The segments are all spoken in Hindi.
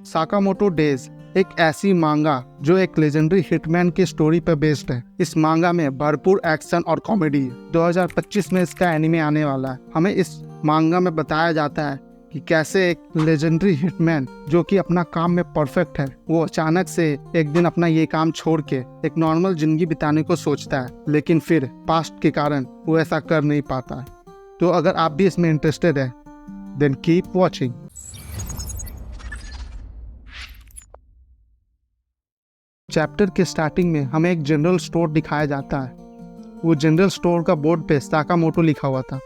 साकामोटो डेज एक ऐसी मांगा जो एक लेजेंडरी हिटमैन की स्टोरी पर बेस्ड है। इस मांगा में भरपूर एक्शन और कॉमेडी है। 2025 में इसका एनिमे आने वाला है। हमें इस मांगा में बताया जाता है कि कैसे एक लेजेंडरी हिटमैन जो कि अपना काम में परफेक्ट है, वो अचानक से एक दिन अपना ये काम छोड़ के एक नॉर्मल जिंदगी बिताने को सोचता है, लेकिन फिर पास्ट के कारण वो ऐसा कर नहीं पाता है। तो अगर आप भी इसमें इंटरेस्टेड है देन कीप वॉचिंग। चैप्टर के स्टार्टिंग में हमें एक जनरल स्टोर दिखाया जाता है। वो जनरल स्टोर का बोर्ड पे साकामोटो लिखा हुआ था।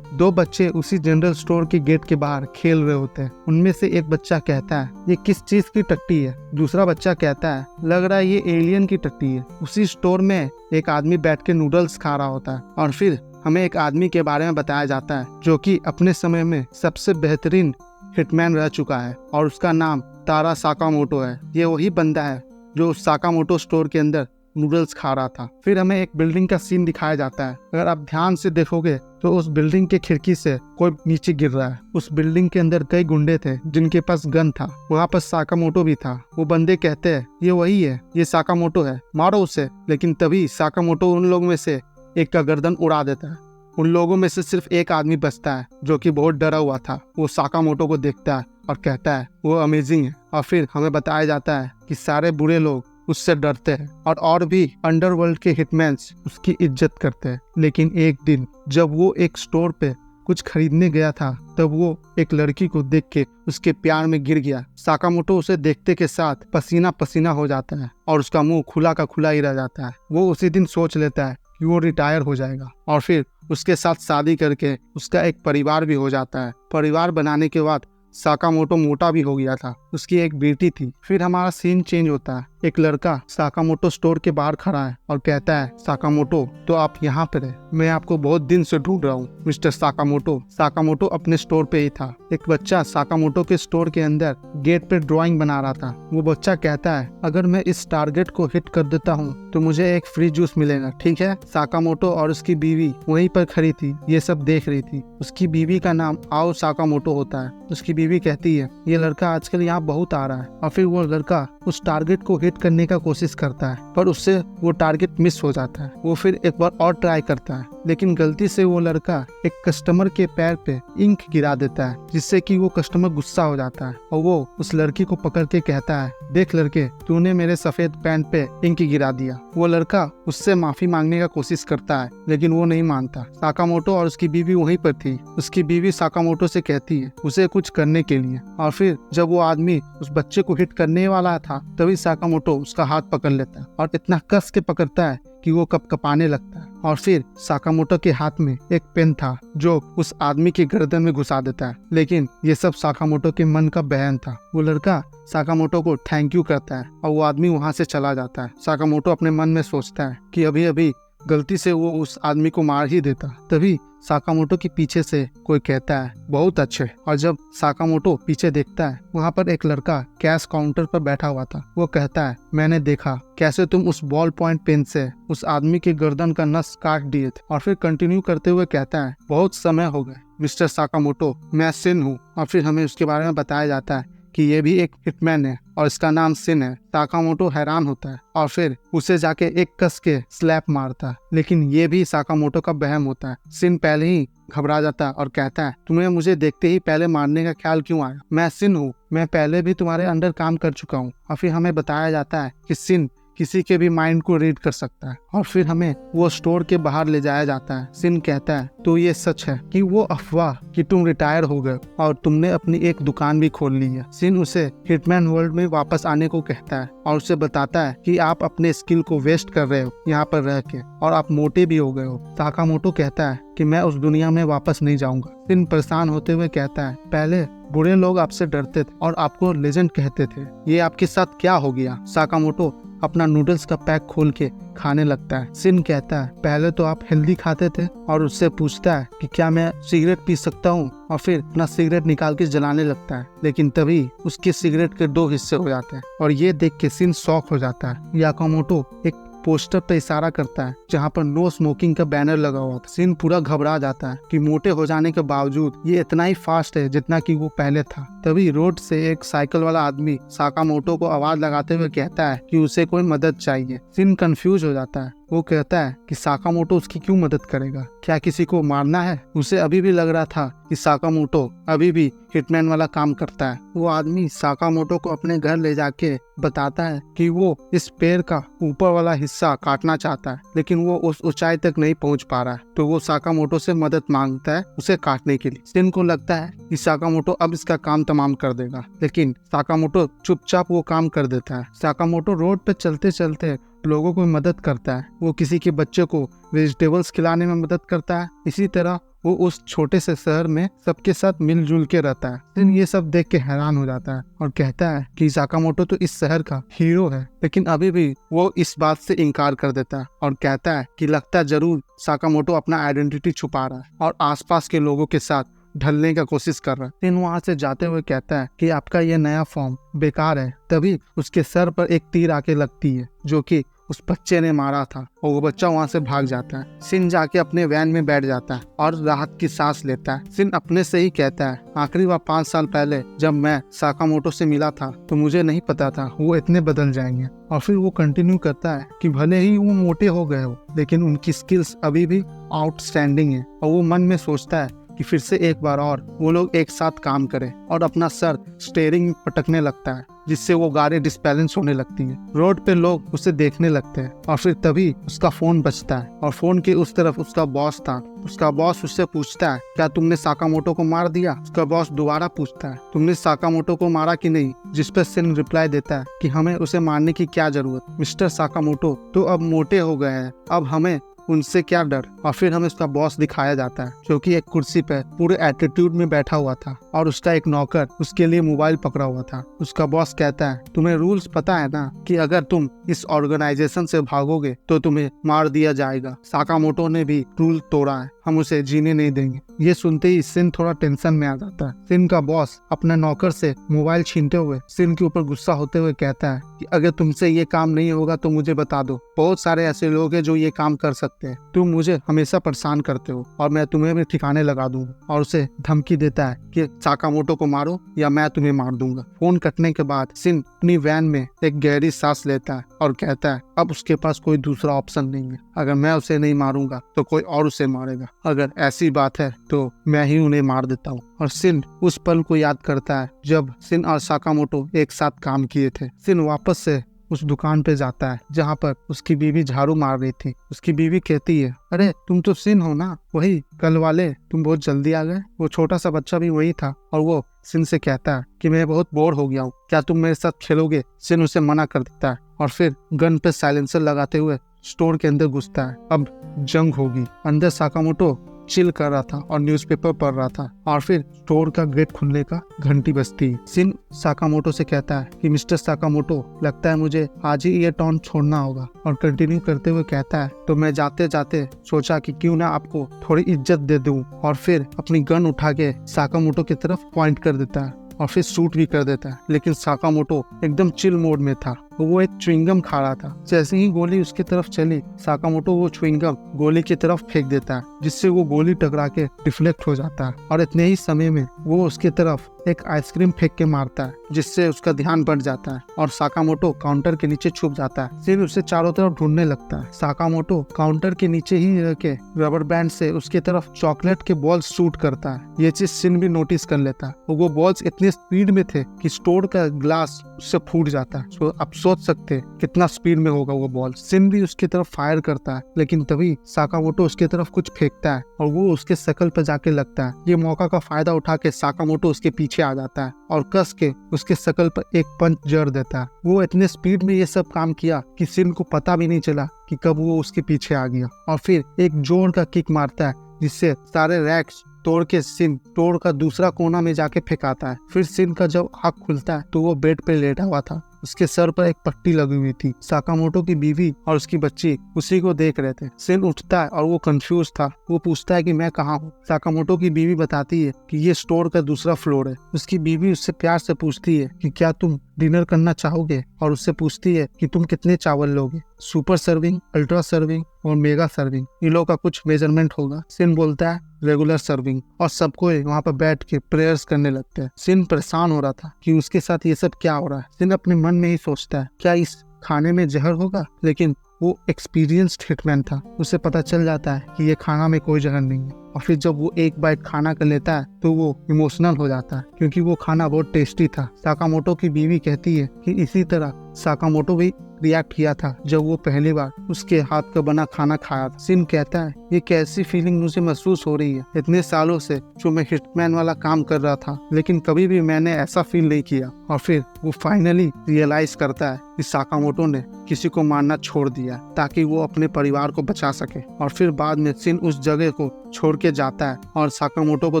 दो बच्चे उसी जनरल स्टोर के गेट के बाहर खेल रहे होते हैं। उनमें से एक बच्चा कहता है ये किस चीज की टट्टी है। दूसरा बच्चा कहता है लग रहा है ये एलियन की टट्टी है। उसी स्टोर में एक आदमी बैठ के नूडल्स खा रहा होता है और फिर हमें एक आदमी के बारे में बताया जाता है जो कि अपने समय में सबसे बेहतरीन हिटमैन रह चुका है और उसका नाम तारा साकामोटो है। ये वही बंदा है जो साकामोटो स्टोर के अंदर नूडल्स खा रहा था। फिर हमें एक बिल्डिंग का सीन दिखाया जाता है। अगर आप ध्यान से देखोगे तो उस बिल्डिंग के खिड़की से कोई नीचे गिर रहा है। उस बिल्डिंग के अंदर कई गुंडे थे जिनके पास गन था। वहाँ पर साकामोटो भी था। वो बंदे कहते हैं ये वही है, ये साकामोटो है, मारो उसे। लेकिन तभी साकामोटो उन लोगों में से एक का गर्दन उड़ा देता है। उन लोगों में से सिर्फ एक आदमी बचता है जो कि बहुत डरा हुआ था। वो साकामोटो को देखता है और कहता है वो अमेजिंग है। और फिर हमें बताया जाता है कि सारे बुरे लोग उससे डरते हैं और भी अंडरवर्ल्ड के हिटमैन्स उसकी इज्जत करते हैं। लेकिन एक दिन जब वो एक स्टोर पे कुछ खरीदने गया था तब वो एक लड़की को देख के उसके प्यार में गिर गया। साकामोटो उसे देखते के साथ पसीना पसीना हो जाता है और उसका मुंह खुला का खुला ही रह जाता है। वो उसी दिन सोच लेता है कि वो रिटायर हो जाएगा और फिर उसके साथ शादी करके उसका एक परिवार भी हो जाता है। परिवार बनाने के बाद साकामोटो मोटा भी हो गया था। उसकी एक बेटी थी। फिर हमारा सीन चेंज होता है। एक लड़का साकामोटो स्टोर के बाहर खड़ा है और कहता है साकामोटो तो आप यहाँ पर है, मैं आपको बहुत दिन से ढूंढ रहा हूँ मिस्टर साकामोटो। साकामोटो अपने स्टोर पे ही था। एक बच्चा साकामोटो के स्टोर के अंदर गेट पे ड्राइंग बना रहा था। वो बच्चा कहता है अगर मैं इस टारगेट को हिट कर देता हूँ तो मुझे एक फ्री जूस मिलेगा, ठीक है। साकामोटो और उसकी बीवी वहीं पर खड़ी थी, ये सब देख रही थी। उसकी बीवी का नाम आओ साकामोटो होता है। उसकी बीवी कहती है ये लड़का आजकल यहाँ बहुत आ रहा है। और फिर वो लड़का उस टारगेट को हिट करने का कोशिश करता है पर उससे वो टारगेट मिस हो जाता है। वो फिर एक बार और ट्राई करता है लेकिन गलती से वो लड़का एक कस्टमर के पैर पे इंक गिरा देता है जिससे कि वो कस्टमर गुस्सा हो जाता है और वो उस लड़की को पकड़ के कहता है देख लड़के तूने मेरे सफेद पैंट पे इंक गिरा दिया। वो लड़का उससे माफी मांगने का कोशिश करता है लेकिन वो नहीं मानता। साकामोटो और उसकी बीवी वहीं पर थी। उसकी बीवी साकामोटो से कहती है उसे कुछ करने के लिए। और फिर जब वो आदमी उस बच्चे को हिट करने वाला था तभी साकामोटो उसका हाथ पकड़ लेता है और इतना कस के पकड़ता है कि वो कपकपाने लगता है। और फिर साकामोटो के हाथ में एक पेन था जो उस आदमी के गर्दन में घुसा देता है। लेकिन ये सब साकामोटो के मन का बहन था। वो लड़का साकामोटो को थैंक यू कहता है और वो आदमी वहां से चला जाता है। साकामोटो अपने मन में सोचता है कि अभी अभी गलती से वो उस आदमी को मार ही देता। तभी साकामोटो के पीछे से कोई कहता है बहुत अच्छे। और जब साकामोटो पीछे देखता है वहाँ पर एक लड़का कैश काउंटर पर बैठा हुआ था। वो कहता है मैंने देखा कैसे तुम उस बॉल पॉइंट पेन से उस आदमी के गर्दन का नस काट दिए थे। और फिर कंटिन्यू करते हुए कहता है बहुत समय हो गए मिस्टर साकामोटो, मैं सिन हूँ। और फिर हमें उसके बारे में बताया जाता है कि ये भी एक हिटमैन है और इसका नाम सिन है। साकामोटो हैरान होता है और फिर उसे जाके एक कस के स्लैप मारता है। लेकिन ये भी साकामोटो का वहम होता है। सिन पहले ही घबरा जाता है और कहता है तुम्हें मुझे देखते ही पहले मारने का ख्याल क्यों आया? मैं सिन हूँ, मैं पहले भी तुम्हारे अंडर काम कर चुका हूँ। और फिर हमें बताया जाता है कि सिन किसी के भी माइंड को रीड कर सकता है। और फिर हमें वो स्टोर के बाहर ले जाया जाता है। सिन कहता है तो ये सच है कि वो अफवाह कि तुम रिटायर हो गए और तुमने अपनी एक दुकान भी खोल ली है। सिन उसे हिटमैन वर्ल्ड में वापस आने को कहता है और उसे बताता है कि आप अपने स्किल को वेस्ट कर रहे हो यहाँ पर रह के और आप मोटे भी हो गए हो। साकामोटो कहता है कि मैं उस दुनिया में वापस नहीं जाऊंगा। सिन परेशान होते हुए कहता है पहले बुरे लोग आपसे डरते थे और आपको लेजेंड कहते थे, ये आपके साथ क्या हो गया? साकामोटो अपना नूडल्स का पैक खोल के खाने लगता है। सिन कहता है पहले तो आप हेल्दी खाते थे और उससे पूछता है कि क्या मैं सिगरेट पी सकता हूँ और फिर अपना सिगरेट निकाल के जलाने लगता है। लेकिन तभी उसके सिगरेट के 2 हिस्से हो जाते हैं और ये देख के सिन शॉक हो जाता है। याकामोटो एक पोस्टर पे इशारा करता है जहाँ पर नो स्मोकिंग का बैनर लगा हुआ था। सिन पूरा घबरा जाता है कि मोटे हो जाने के बावजूद ये इतना ही फास्ट है जितना कि वो पहले था। तभी रोड से एक साइकिल वाला आदमी साकामोटो को आवाज लगाते हुए कहता है कि उसे कोई मदद चाहिए। सिन कंफ्यूज हो जाता है। वो कहता है कि साकामोटो उसकी क्यों मदद करेगा, क्या किसी को मारना है? उसे अभी भी लग रहा था कि साकामोटो अभी भी हिटमैन वाला काम करता है। वो आदमी साकामोटो को अपने घर ले जाके बताता है कि वो इस पेड़ का ऊपर वाला हिस्सा काटना चाहता है, लेकिन वो उस ऊंचाई तक नहीं पहुंच पा रहा है। तो वो साकामोटो से मदद मांगता है उसे काटने के लिए। सिन को लगता है कि साकामोटो अब इसका काम तमाम कर देगा, लेकिन साकामोटो चुपचाप वो काम कर देता है। साकामोटो रोड पे चलते चलते लोगों को मदद करता है। वो किसी के बच्चे को वेजिटेबल्स खिलाने में मदद करता है। इसी तरह वो उस छोटे से शहर में सबके साथ मिलजुल के रहता है। सिन ये सब देख के हैरान हो जाता है और कहता है कि साकामोटो तो इस शहर का हीरो है, लेकिन अभी भी वो इस बात से इनकार कर देता है और कहता है कि लगता जरूर साकामोटो अपना आइडेंटिटी छुपा रहा है और आसपास के लोगों के साथ ढलने का कोशिश कर रहा है। सिन वहाँ से जाते हुए कहता है कि आपका ये नया फॉर्म बेकार है। तभी उसके सर पर एक तीर आके लगती है जो कि उस बच्चे ने मारा था और वो बच्चा वहाँ से भाग जाता है। सिन जाके अपने वैन में बैठ जाता है और राहत की सांस लेता है। सिन अपने से ही कहता है, आखिरी बार 5 साल पहले जब मैं साकामोटो से मिला था तो मुझे नहीं पता था वो इतने बदल जाएंगे। और फिर वो कंटिन्यू करता है कि भले ही वो मोटे हो गए हो, लेकिन उनकी स्किल्स अभी भी आउटस्टैंडिंग है। और वो मन में सोचता है कि फिर से एक बार और वो लोग एक साथ काम करें, और अपना सर स्टीयरिंग में पटकने लगता है जिससे वो गाड़ी डिस्बैलेंस होने लगती है। रोड पे लोग उसे देखने लगते हैं और फिर तभी उसका फोन बजता है और फोन के उस तरफ उसका बॉस था। उसका बॉस उससे पूछता है, क्या तुमने साकामोटो को मार दिया? उसका बॉस दोबारा पूछता है, तुमने साकामोटो को मारा कि नहीं? जिस पर सिन रिप्लाई देता है कि हमें उसे मारने की क्या जरूरत, मिस्टर साकामोटो तो अब मोटे हो गए हैं, अब हमें उनसे क्या डर। और फिर हमें उसका बॉस दिखाया जाता है जो कि एक कुर्सी पे पूरे एटीट्यूड में बैठा हुआ था और उसका एक नौकर उसके लिए मोबाइल पकड़ा हुआ था। उसका बॉस कहता है, तुम्हें रूल्स पता है ना कि अगर तुम इस ऑर्गेनाइजेशन से भागोगे तो तुम्हें मार दिया जाएगा। साकामोटो ने भी रूल तोड़ा है, हम उसे जीने नहीं देंगे। ये सुनते ही सिन थोड़ा टेंशन में आ जाता है। सिन का बॉस अपने नौकर से मोबाइल छीनते हुए सिन के ऊपर गुस्सा होते हुए कहता है कि अगर तुमसे ये काम नहीं होगा तो मुझे बता दो, बहुत सारे ऐसे लोग हैं जो ये काम कर सकते हैं। तुम मुझे हमेशा परेशान करते हो और मैं तुम्हें भी ठिकाने लगा दूंगा। और उसे धमकी देता है कि साकामोटो को मारो या मैं तुम्हें मार दूंगा। फोन कटने के बाद सिन अपनी वैन में एक गहरी सांस लेता है और कहता है अब उसके पास कोई दूसरा ऑप्शन नहीं है। अगर मैं उसे नहीं मारूंगा तो कोई और उसे मारेगा। अगर ऐसी बात है तो मैं ही उन्हें मार देता हूँ। और सिन उस पल को याद करता है जब सिन और साकामोटो एक साथ काम किए थे। सिन वापस से उस दुकान पे जाता है जहाँ पर उसकी बीवी झाड़ू मार रही थी। उसकी बीवी कहती है, अरे तुम तो सिन हो ना, वही कल वाले, तुम बहुत जल्दी आ गए। वो छोटा सा बच्चा भी वही था और वो सिन से कहता है कि मैं बहुत बोर हो गया हूँ, क्या तुम मेरे साथ खेलोगे? सिन उसे मना कर देता है और फिर गन पे साइलेंसर लगाते हुए स्टोर के अंदर घुसता है। अब जंग होगी। अंदर साकामोटो चिल कर रहा था और न्यूज़पेपर पढ़ रहा था और फिर स्टोर का गेट खुलने का घंटी बजती है। सिन साकामोटो से कहता है कि मिस्टर साकामोटो, लगता है मुझे आज ही ये टाउन छोड़ना होगा। और कंटिन्यू करते हुए कहता है, तो मैं जाते जाते सोचा कि क्यों ना आपको थोड़ी इज्जत दे दूं। और फिर अपनी गन उठा के साकामोटो की तरफ पॉइंट कर देता है और फिर शूट भी कर देता है। लेकिन साकामोटो एकदम चिल मोड में था। वो एक च्युइंगम खा रहा था। जैसे ही गोली उसके तरफ चली, साकामोटो वो च्युइंगम गोली की तरफ फेंक देता है, जिससे वो गोली टकरा के डिफ्लेक्ट हो जाता है और इतने ही समय में वो उसके तरफ एक आइसक्रीम फेंक के मारता है, जिससे उसका ध्यान बढ़ जाता है और साकामोटो काउंटर के नीचे छुप जाता है। सिन उसे चारों तरफ ढूंढने लगता है। साकामोटो काउंटर के नीचे ही रह के रबर बैंड से उसके तरफ चॉकलेट के बॉल्स शूट करता है। ये चीज सिन भी नोटिस कर लेता है। वो बॉल्स इतने स्पीड में थे कि स्टोर का ग्लास उससे फूट जाता है। तो आप सोच सकते हैं कितना स्पीड में होगा वो बॉल। सिन भी उसकी तरफ फायर करता है, लेकिन तभी साकामोटो उसकी तरफ कुछ फेंकता है और वो उसके शकल पर जाके लगता है। ये मौका का फायदा उठा के साकामोटो उसके पीछे आ जाता है और कस के उसके शकल पर एक पंच जड़ देता है। वो इतने स्पीड में ये सब काम किया कि सिन को पता भी नहीं चला कि कब वो उसके पीछे आ गया। और फिर एक जोर का किक मारता है, जिससे सारे रैक्स तोड़ के सिन तोड़ का दूसरा कोना में जाके फेंकाता है। फिर सिन का जब आँख खुलता है तो वो बेड पे लेटा हुआ था। उसके सर पर एक पट्टी लगी हुई थी। साकामोटो की बीवी और उसकी बच्ची उसी को देख रहे थे। सिन उठता है और वो कंफ्यूज था। वो पूछता है कि मैं कहाँ हूँ। साकामोटो की बीवी बताती है कि ये स्टोर का दूसरा फ्लोर है। उसकी बीवी उससे प्यार से पूछती है कि क्या तुम डिनर करना चाहोगे? और उससे पूछती है कि तुम कितने चावल लोगे, सुपर सर्विंग, अल्ट्रा सर्विंग और मेगा सर्विंग, इन लोगों का कुछ मेजरमेंट होगा। सिन बोलता है रेगुलर सर्विंग, और सबको वहाँ पर बैठ के प्रेयर्स करने लगते हैं। सिन परेशान हो रहा था कि उसके साथ ये सब क्या हो रहा है। सिन अपने मन में ही सोचता है क्या इस खाने में जहर होगा, लेकिन वो एक्सपीरियंस्ड हिटमैन था, उसे पता चल जाता है कि ये खाना में कोई जहर नहीं है। और फिर जब वो एक बाइट खाना कर लेता है तो वो इमोशनल हो जाता है क्योंकि वो खाना बहुत टेस्टी था। साकामोटो की बीवी कहती है कि इसी तरह साकामोटो भी रिएक्ट किया था जब वो पहली बार उसके हाथ का बना खाना खाया था। सिन कहता है ये कैसी फीलिंग मुझे महसूस हो रही है, इतने सालों से जो मैं हिटमैन वाला काम कर रहा था लेकिन कभी भी मैंने ऐसा फील नहीं किया। और फिर वो फाइनली रियलाइज करता है कि साकामोटो ने किसी को मारना छोड़ दिया ताकि वो अपने परिवार को बचा सके। और फिर बाद में सिन उस जगह को छोड़ के जाता है और साकामोटो को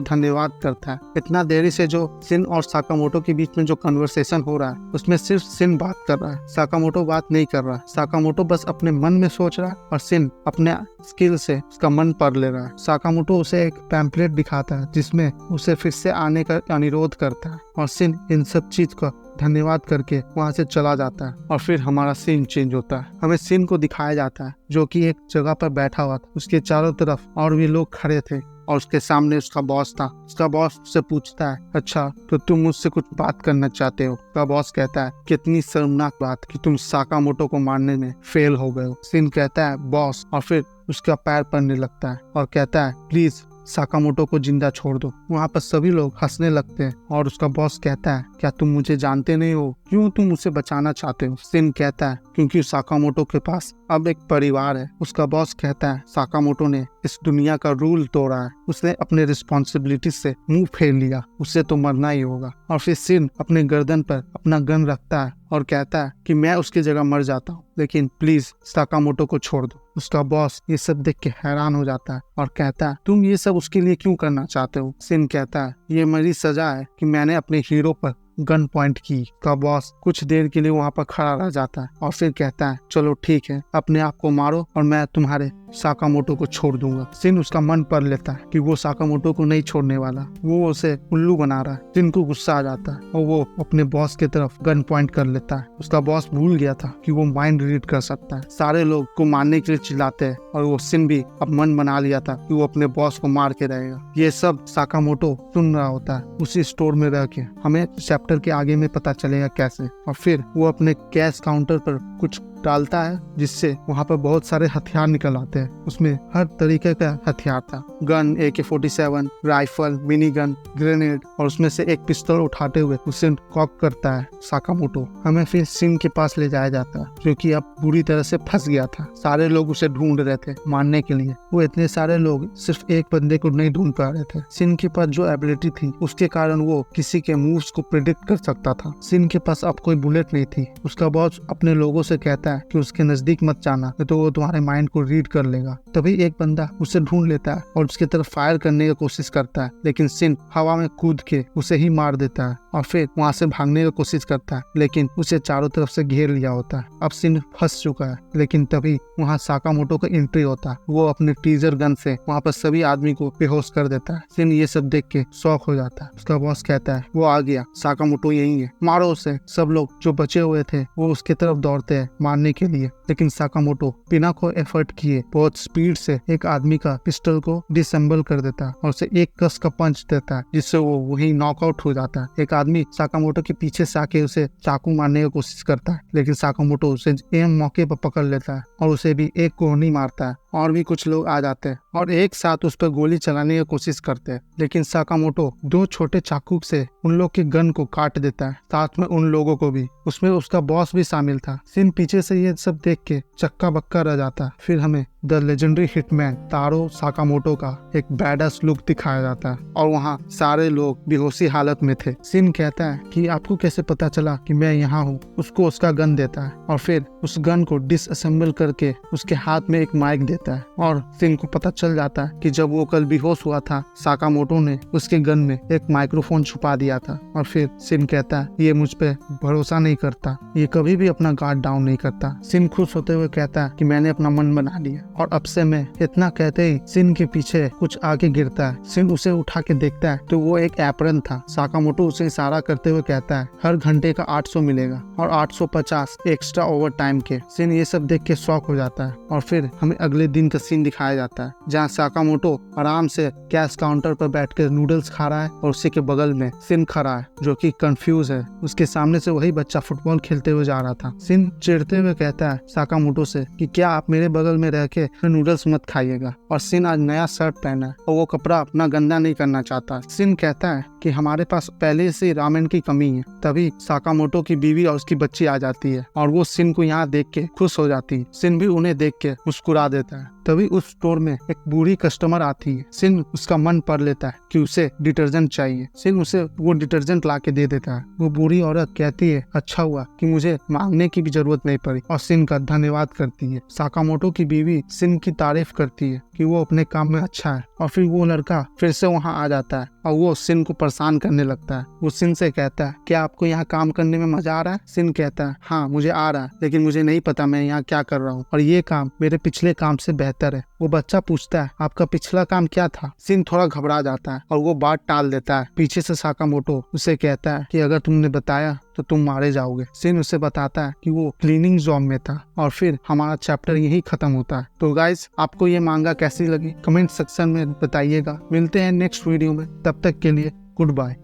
धन्यवाद करता है। इतना देरी से जो सिन और साकामोटो के बीच में जो कन्वर्सेशन हो रहा है उसमें सिर्फ सिन बात कर रहा है, साकामोटो बात नहीं कर रहा। साकामोटो बस अपने मन में सोच रहा है और सिन अपने स्किल से उसका मन पढ़ ले रहा है। साकामोटो उसे एक पैम्पलेट दिखाता है जिसमें उसे फिर से आने का अनुरोध करता है और सिन इन सब चीज का धन्यवाद करके वहाँ से चला जाता है। और फिर हमारा सीन चेंज होता है, हमें सिन को दिखाया जाता है जो कि एक जगह पर बैठा हुआ था। उसके चारों तरफ और भी लोग खड़े थे और उसके सामने उसका बॉस था। उसका बॉस उससे पूछता है अच्छा तो तुम मुझसे कुछ बात करना चाहते हो। उसका बॉस कहता है कितनी शर्मनाक बात कि तुम साकामोटो को मारने में फेल हो गए हो। सिन कहता है बॉस, और फिर उसका पैर पड़ने लगता है और कहता है प्लीज साकामोटो को जिंदा छोड़ दो। वहाँ पर सभी लोग हंसने लगते हैं और उसका बॉस कहता है क्या तुम मुझे जानते नहीं हो, क्यों तुम उसे बचाना चाहते हो। सिन कहता है क्योंकि साकामोटो के पास अब एक परिवार है। उसका बॉस कहता है साकामोटो ने इस दुनिया का रूल तोड़ा है, उसने अपने रिस्पॉन्सिबिलिटी से मुंह फेर लिया, उसे तो मरना ही होगा। और फिर सिन अपने गर्दन पर अपना गन रखता है और कहता है कि मैं उसकी जगह मर जाता हूँ लेकिन प्लीज साकामोटो को छोड़ दो। उसका बॉस ये सब देख के हैरान हो जाता है और कहता है तुम ये सब उसके लिए क्यों करना चाहते हो। सिन कहता है ये मेरी सजा है कि मैंने अपने हीरो पर गन पॉइंट की। का बॉस कुछ देर के लिए वहाँ पर खड़ा रह जाता है और फिर कहता है चलो ठीक है, अपने आप को मारो और मैं तुम्हारे साकामोटो को छोड़ दूंगा। सिन उसका मन पढ़ लेता है कि वो साकामोटो को नहीं छोड़ने वाला, वो उसे उल्लू बना रहा है। सिन को गुस्सा आ जाता है और वो अपने बॉस की तरफ गन पॉइंट कर लेता है। उसका बॉस भूल गया था कि वो माइंड रीड कर सकता है। सारे लोग को मारने के लिए चिल्लाते हैं और वो सिन भी अब मन बना लिया था कि वो अपने बॉस को मार के रहेगा। ये सब साकामोटो सुन रहा होता है उसी स्टोर में रह के। हमें चैप्टर के आगे में पता चलेगा कैसे। और फिर वो अपने कैश काउंटर पर कुछ डालता है जिससे वहाँ पर बहुत सारे हथियार निकल आते हैं। उसमें हर तरीके का हथियार था, gun, AK-47, rifle, mini gun, grenade, और उसमें से एक पिस्तौल उठाते हुए उसे कॉक करता है साकामोटो। हमें फिर सिन के पास ले जाया जाता है जो कि अब बुरी तरह से फंस गया था। सारे लोग उसे ढूंढ रहे थे मारने के लिए। वो इतने सारे लोग सिर्फ एक बंदे को नहीं ढूंढ पा रहे थे। सिन के पास जो एबिलिटी थी उसके कारण वो किसी के मूव्स को प्रिडिक्ट कर सकता था। सिन के पास अब कोई बुलेट नहीं थी। उसका बॉस अपने लोगों से कहता है कि उसके नजदीक मत जाना तो वो तुम्हारे माइंड को रीड कर लेगा। तभी एक बंदा उसे ढूंढ लेता है और उसकी तरफ फायर करने की कोशिश करता है लेकिन सिन हवा में कूद के उसे ही मार देता है और फिर वहाँ से भागने की कोशिश करता है लेकिन उसे चारों तरफ से घेर लिया होता है। अब सिन फंस चुका है लेकिन तभी वहाँ साकामोटो का एंट्री होता है। वो अपने टीजर गन से वहाँ पर सभी आदमी को बेहोश कर देता है। सिन ये सब देख के शॉक हो जाता है। उसका बॉस कहता है वो आ गया, साकामोटो यही है, मारो उसे। सब लोग जो बचे हुए थे वो उसके तरफ दौड़ते हैं मारने के लिए लेकिन साकामोटो बिना कोई एफर्ट किए बहुत स्पीड से एक आदमी का पिस्टल को डिसेंबल कर देता है और उसे एक कस का पंच देता है जिससे वो वही नॉकआउट हो जाता है। एक आदमी साकामोटो के पीछे से आके उसे चाकू मारने की कोशिश करता है लेकिन साकामोटो उसे एम मौके पर पकड़ लेता है और उसे भी एक को नहीं मारता है। और भी कुछ लोग आ जाते हैं और एक साथ उस पर गोली चलाने की कोशिश करते हैं लेकिन साकामोटो दो छोटे चाकू से उन लोग के गन को काट देता है, साथ में उन लोगों को भी। उसमें उसका बॉस भी शामिल था। सिन पीछे से ये सब देख के चक्का बक्का रह जाता है। फिर हमें the legendary hitman taro Sakamoto का एक बैडस लुक दिखाया जाता है और वहाँ सारे लोग बेहोशी हालत में थे। सिन कहता है कि आपको कैसे पता चला कि मैं यहाँ हूँ। उसको उसका गन देता है और फिर उस गन को डिसअसेंबल करके उसके हाथ में एक माइक देता है देता है और सिन को पता चल जाता है कि जब वो कल बेहोश हुआ था साकामोटो ने उसके गन में एक माइक्रोफोन छुपा दिया था। और फिर सिन कहता है ये मुझ पे भरोसा नहीं करता, ये कभी भी अपना गार्ड डाउन नहीं करता। सिन खुश होते हुए कहता है कि मैंने अपना मन बना लिया। और अब से मैं इतना कहते ही सिन के पीछे कुछ आगे गिरता है। सिन उसे उठा के देखता है तो वो एक एप्रन था। साकामोटो उसे इशारा करते हुए कहता है हर घंटे का 800 मिलेगा और 850 एक्स्ट्रा ओवर टाइम के। सिन ये सब देख के शॉक हो जाता है और फिर हमें अगले दिन का सीन दिखाया जाता है जहाँ साकामोटो आराम से कैश काउंटर पर बैठकर नूडल्स खा रहा है और उसी के बगल में सिन खड़ा है जो कि कंफ्यूज है। उसके सामने से वही बच्चा फुटबॉल खेलते हुए जा रहा था। सिन चिढ़ते हुए कहता है साकामोटो से कि क्या आप मेरे बगल में रह के नूडल्स मत खाइएगा। और सिन आज नया शर्ट पहना है और वो कपड़ा अपना गंदा नहीं करना चाहता। सिन कहता है कि हमारे पास पहले से रामेन की कमी है। तभी साकामोटो की बीवी और उसकी बच्ची आ जाती है और वो सिन को यहाँ देख के खुश हो जाती है। सिन भी उन्हें देख के मुस्कुरा देता है। तभी उस स्टोर में एक बूढ़ी कस्टमर आती है। सिन उसका मन पढ़ लेता है कि उसे डिटर्जेंट चाहिए। सिन उसे वो डिटर्जेंट ला के दे देता है। वो बूढ़ी औरत कहती है अच्छा हुआ कि मुझे मांगने की भी जरूरत नहीं पड़ी और सिन का धन्यवाद करती है। साकामोटो की बीवी सिन की तारीफ करती है कि वो अपने काम में अच्छा है। और फिर वो लड़का फिर से वहाँ आ जाता है और वो सिन को परेशान करने लगता है। वो सिन से कहता है क्या आपको यहाँ काम करने में मजा आ रहा है? सिन कहता है हाँ मुझे आ रहा है, लेकिन मुझे नहीं पता मैं यहाँ क्या कर रहा हूँ और ये काम मेरे पिछले काम से बेहतर है। वो बच्चा पूछता है आपका पिछला काम क्या था? सिन थोड़ा घबरा जाता है और वो बात टाल देता है। पीछे से साकामोटो उसे कहता है कि अगर तुमने बताया तो तुम मारे जाओगे। सिन उसे बताता है कि वो क्लीनिंग जॉब में था और फिर हमारा चैप्टर यही खत्म होता है। तो गाइज आपको ये मांगा कैसी लगी कमेंट सेक्शन में बताइएगा। मिलते हैं नेक्स्ट वीडियो में, तब तक के लिए गुड बाय।